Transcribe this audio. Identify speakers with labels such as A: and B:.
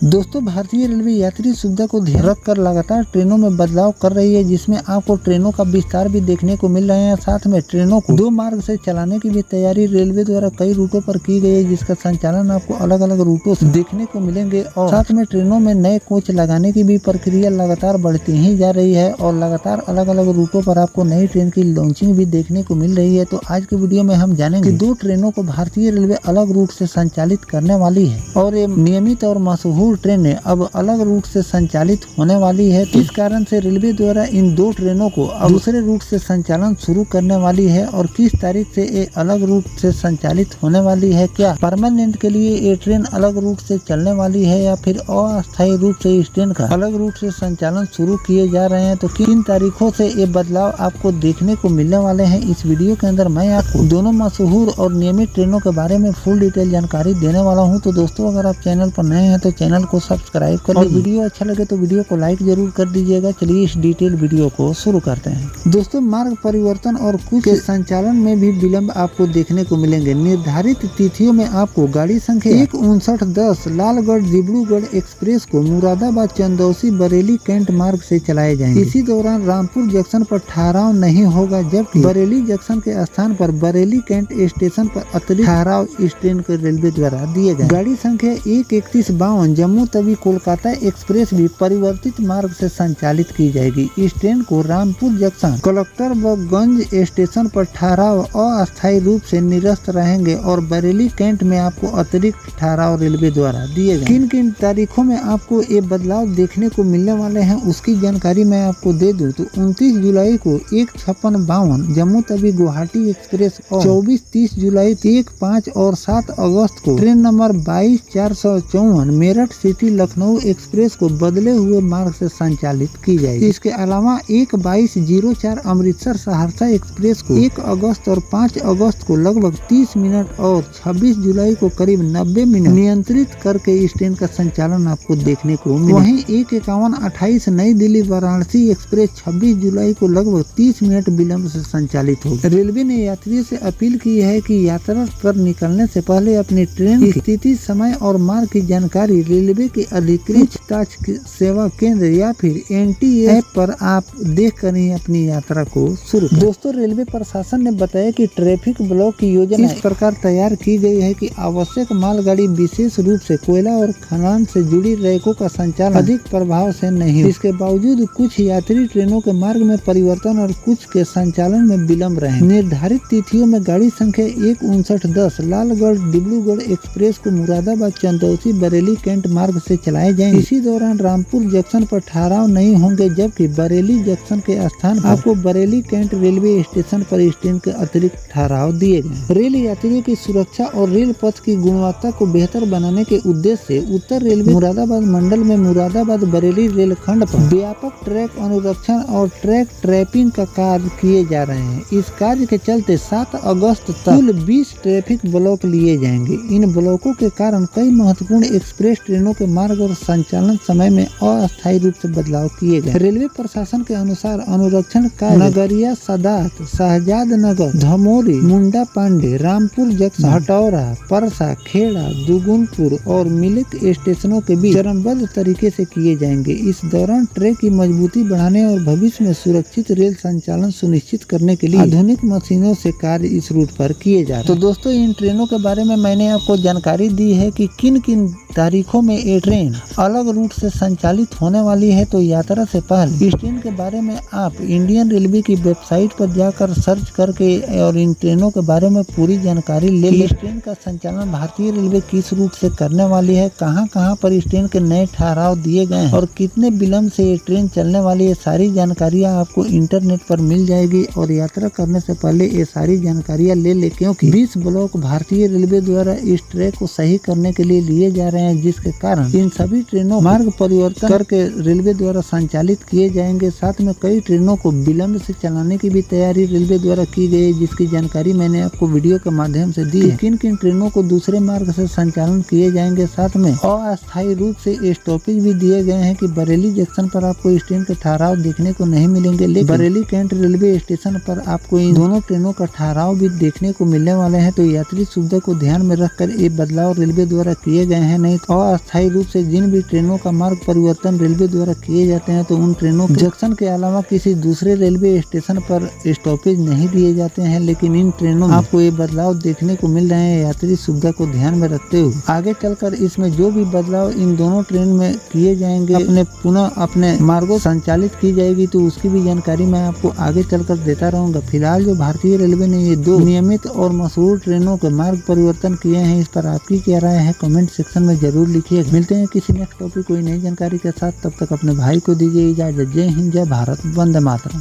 A: दोस्तों, भारतीय रेलवे यात्री सुविधा को ध्यान रखकर लगातार ट्रेनों में बदलाव कर रही है, जिसमें आपको ट्रेनों का विस्तार भी देखने को मिल रहे हैं। साथ में ट्रेनों को 2 मार्ग से चलाने की भी तैयारी रेलवे द्वारा कई रूटों पर की गई है, जिसका संचालन आपको अलग अलग रूटों से देखने को मिलेंगे। और साथ में ट्रेनों में नए कोच लगाने की भी प्रक्रिया लगातार बढ़ती ही जा रही है और लगातार अलग अलग रूटों पर आपको नई ट्रेन की लॉन्चिंग भी देखने को मिल रही है। तो आज की वीडियो में हम जानेंगे कि 2 ट्रेनों को भारतीय रेलवे अलग रूट से संचालित करने वाली है और ये नियमित और मशहूर ट्रेनें अब अलग रूट से संचालित होने वाली है। इस कारण से रेलवे द्वारा इन 2 ट्रेनों को अब दूसरे रूट से संचालन शुरू करने वाली है और किस तारीख से ये अलग रूट से संचालित होने वाली है। क्या परमानेंट के लिए ये ट्रेन अलग रूट से चलने वाली है या फिर अस्थायी रूप से इस ट्रेन का अलग रूट से संचालन शुरू किए जा रहे हैं। तो किन तारीखों से ये बदलाव आपको देखने को मिलने वाले हैं, इस वीडियो के अंदर मैं आपको दोनों मशहूर और नियमित ट्रेनों के बारे में फुल डिटेल जानकारी देने वाला हूँ। तो दोस्तों, अगर आप चैनल पर नए हैं तो चैनल को सब्सक्राइब कर और वीडियो अच्छा लगे तो वीडियो को लाइक जरूर कर दीजिएगा। चलिए इस डिटेल वीडियो को शुरू करते हैं। दोस्तों, मार्ग परिवर्तन और कुछ के संचालन में भी विलंब आपको देखने को मिलेंगे। निर्धारित तिथियों में आपको गाड़ी संख्या 15910 लालगढ़ डिब्रूगढ़ एक्सप्रेस को मुरादाबाद चंदौसी बरेली कैंट मार्ग से चलाए जाएंगे। इसी दौरान रामपुर जंक्शन पर ठहराव नहीं होगा, जबकि बरेली जंक्शन के स्थान पर बरेली कैंट स्टेशन पर अतिरिक्त ठहराव इस ट्रेन के रेलवे द्वारा दिए गए। गाड़ी संख्या 13152 जम्मू तवी कोलकाता एक्सप्रेस भी परिवर्तित मार्ग से संचालित की जाएगी। इस ट्रेन को रामपुर जंक्शन कलेक्टरगंज स्टेशन पर ठहराव अस्थायी रूप से निरस्त रहेंगे और बरेली कैंट में आपको अतिरिक्त ठहराव रेलवे द्वारा दिए गए। किन किन तारीखों में आपको ये बदलाव देखने को मिलने वाले हैं उसकी जानकारी मैं आपको दे दूं तो 29 जुलाई को 15652 जम्मू तवी गुवाहाटी एक्सप्रेस और 24-30 जुलाई 1, 5 और 7 अगस्त को train number 22454 Meerut city Lucknow express को बदले हुए मार्ग से संचालित की जाएगी। इसके अलावा 1-22-04 अमृतसर सहरसा एक्सप्रेस को 1 अगस्त और 5 अगस्त को लगभग 30 मिनट और 26 जुलाई को करीब 90 मिनट नियंत्रित करके इस ट्रेन का संचालन आपको देखने को मिलेगा। वहीं 1-51-28 नई दिल्ली वाराणसी एक्सप्रेस 26 जुलाई को लगभग 30 मिनट विलम्ब से संचालित होगी। रेलवे ने यात्रियों से अपील की है कि यात्रा पर निकलने से पहले अपनी ट्रेन की स्थिति, समय और मार्ग की जानकारी रेलवे के अधिकृत सेवा केंद्र या फिर NTA पर आप देख कर ही अपनी यात्रा को शुरू करें। दोस्तों, रेलवे प्रशासन ने बताया कि ट्रैफिक ब्लॉक की योजना इस प्रकार तैयार की गई है कि आवश्यक मालगाड़ी, विशेष रूप से कोयला और खनन से जुड़ी रैकों का संचालन अधिक प्रभाव से नहीं हो। इसके बावजूद कुछ यात्री ट्रेनों के मार्ग में परिवर्तन और कुछ के संचालन में विलम्ब रहे। निर्धारित तिथियों में गाड़ी संख्या 15910 लालगढ़ डिब्रूगढ़ एक्सप्रेस को मुरादाबाद चंदौसी बरेली कैंट मार्ग से चलाए जाएंगे। इसी दौरान रामपुर जंक्शन पर ठहराव नहीं होंगे, जबकि बरेली जंक्शन के स्थान पर आपको बरेली कैंट रेलवे स्टेशन पर इस ट्रेन के अतिरिक्त ठहराव दिए गए। रेल यात्रियों की सुरक्षा और रेल पथ की गुणवत्ता को बेहतर बनाने के उद्देश्य से उत्तर रेलवे मुरादाबाद मंडल में मुरादाबाद बरेली रेलखंड पर व्यापक ट्रैक अनुरक्षण और ट्रैक ट्रैपिंग का कार्य किए जा रहे हैं। इस कार्य के चलते 7 अगस्त तक कुल 20 ट्रैफिक ब्लॉक लिए जाएंगे। इन ब्लॉकों के कारण कई महत्वपूर्ण एक्सप्रेस ट्रेनों के मार्ग और संचालन समय में अस्थायी रूप से बदलाव किए गए। रेलवे प्रशासन के अनुसार अनुरक्षण कार्य नगरिया, सादात, शहजाद नगर, धमोरी, मुंडा पांडे, रामपुर जंक्शन, हटौरा, परसा, खेड़ा, दुगुनपुर और मिल्क स्टेशनों के बीच चरणबद्ध तरीके से किए जाएंगे। इस दौरान ट्रैक की मजबूती बढ़ाने और भविष्य में सुरक्षित रेल संचालन सुनिश्चित करने के लिए आधुनिक मशीनों से कार्य इस रूट पर किए जा रहे हैं। तो दोस्तों, इन ट्रेनों के बारे में मैंने आपको जानकारी दी है कि किन किन तारीखों में ये ट्रेन अलग रूट से संचालित होने वाली है। तो यात्रा से पहले इस ट्रेन के बारे में आप इंडियन रेलवे की वेबसाइट पर जाकर सर्च करके और इन ट्रेनों के बारे में पूरी जानकारी ले लें। इस ट्रेन का संचालन भारतीय रेलवे किस रूट से करने वाली है, कहां कहां पर इस ट्रेन के नए ठहराव दिए गए हैं और कितने विलम्ब से ये ट्रेन चलने वाली है, सारी जानकारियां आपको इंटरनेट पर मिल जाएगी। और यात्रा करने से पहले ये सारी जानकारियां ले ले, क्योंकि 20 ब्लॉक भारतीय रेलवे द्वारा इस ट्रैक को सही करने के लिए लिए जा रहे हैं, जिसके कारण इन सभी ट्रेनों मार्ग परिवर्तन करके रेलवे द्वारा संचालित किए जाएंगे। साथ में कई ट्रेनों को विलंब से चलाने की भी तैयारी रेलवे द्वारा की गई है, जिसकी जानकारी मैंने आपको वीडियो के माध्यम से दी है। किन किन ट्रेनों को दूसरे मार्ग से संचालन किए जाएंगे। साथ में अस्थायी रूप से स्टॉपेज भी दिए गए हैं कि बरेली जंक्शन पर आपको इस ट्रेन के ठहराव देखने को नहीं मिलेंगे, लेकिन बरेली कैंट रेलवे स्टेशन पर आपको इन दोनों ट्रेनों का ठहराव भी देखने को मिलने वाले हैं। तो यात्री सुविधा को ध्यान में रखकर ये बदलाव रेलवे द्वारा किए गए हैं। नहीं तो अस्थायी रूप से जिन भी ट्रेनों का मार्ग परिवर्तन रेलवे द्वारा किए जाते हैं तो उन ट्रेनों जंक्शन के अलावा किसी दूसरे रेलवे स्टेशन पर स्टॉपेज नहीं दिए जाते हैं, लेकिन इन ट्रेनों में आपको ये बदलाव देखने को मिल रहे हैं यात्री सुविधा को ध्यान में रखते हुए। आगे चलकर इसमें जो भी बदलाव इन दोनों ट्रेन में किए जाएंगे, अपने मार्गों संचालित की जाएगी, तो उसकी भी जानकारी मैं आपको आगे चलकर देता रहूंगा। फिलहाल जो भारतीय रेलवे ने ये 2 नियमित और मशहूर ट्रेनों के मार्ग परिवर्तन किए हैं, इस पर आपकी क्या राय है कमेंट सेक्शन में जरूर लिखिए। मिलते हैं किसी नेक्स्ट टॉपिक कोई नई जानकारी के साथ, तब तक अपने भाई को दीजिए इजाजत। जय हिंद, जय भारत, वंदे मातरम।